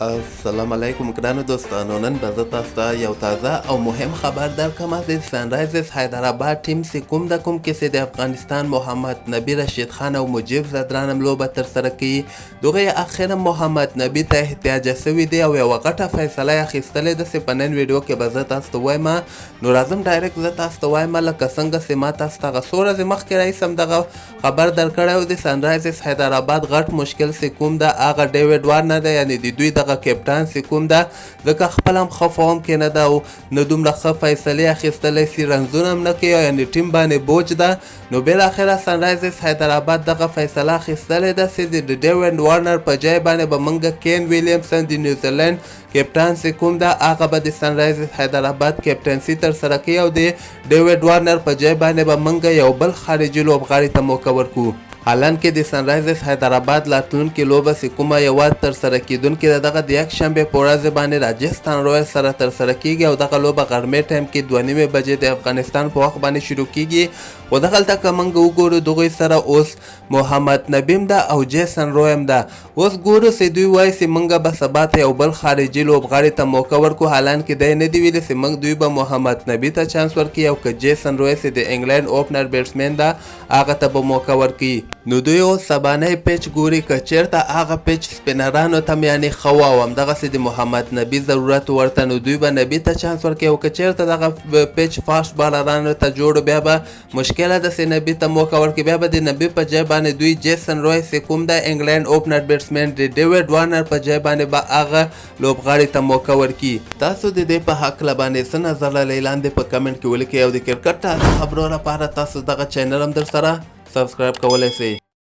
السلام علیکم ګرانو دوستانو، نن به زه تاسو ته یو تازه او مهم خبر درکړم د سنرایزرز حیدرآباد ټیم چې کوم کې د افغانستان محمد نبی رشید خان او مجیب زدران لوبه ترسره کوي. دغه اخیرا محمد نبی ته احتیاج شوی دی او یو غټه فیصله اخیستلې ده چې په نن ویډیو کې به زه تاسو ته وایم. نو راځم ډایرکټ زه تاسو ته وایم لکه څنګه چې ما تاسو ته څو ورځې مخکې راهیسې دغه خبر درکړی و. د سنرایزرز حیدرآباد غټ مشکل چې کوم ده هغه ډیوډ وارنر دی، یعنې د دوی دغه کپټان چې کوم ده ځکه خپل هم ښه فارم کې نه ده او نه دومره ښه فیصلې اخیستلی سي، رنزونه هم نه کوي، یعنې ټیم باندې بوج ده. نو بالاخره سنرایزرز حیدرآباد دغه فیصله اخیستلې ده چې د ډیوډ وارنر په ځای باندې به موږ کین ویلیمسن د نیوزیلینډ کپټان چې کوم ده هغه به د سنرایزرز حیدرآباد کپټنسي ترسره کوي او د ډیوډ وارنر په ځای باندې به موږ یو بل خارجي لوبغاړي ته موقع ورکوو. حالان کې د سنرایزرز حیدرآباد راتلونکې لوبه چې کومه یوه ترسره کیدونکې ده دغه د یکشنبې په ورځ باندې راجستان رویل سره ترسره کیږي او دغه لوبه غرمې ټایم کې 2:30 بجې د افغانستان په وخت باندې شروع کیږي. خو دغلته که موږ وګورو دغوی سره اوس محمد نبیم ده او جیسن رویم ده. اوس ګورو چې دوی وایي چې موږ به سبا ته یو بل خارجي لوبغاړي ته موقع ورکړو، حالان کې دی نه دي ویلي چې موږ دوی به محمد نبي ته چانس ورکړي او که جیسن روی چې د انګلینډ اوپنر بیټسمین ده هغه ته به موقع ورکړي. نو دوی اوس سبانۍ پیچ ګوري که چیرته هغه پیچ سپینرانو ته یعنې ښه و او همدغسې د محمد نبي ضرورت ورته، نو دوی به نبي ته چانس ورکوي او که چیرته دغه پیچ فاسټ بالرانو ته جوړ بیا به مشکله ده چې نبي ته موقع ورکړي. بیا به د نبي په ځای باندې دوی جیسن روی چې کوم ده انګلینډ اوپنر بیټسمین د ډیوډ وارنر په ځای باندې به هغه لوبغاړي ته موقع ورکړي. تاسو د دې په هکله باندې څه نظر لرئ لاندې په کمنټ کې ولیکئ او د کرکټ تازه خبرو لپاره تاسو دغه چینل هم در سره سبسکرایب کولی شئ.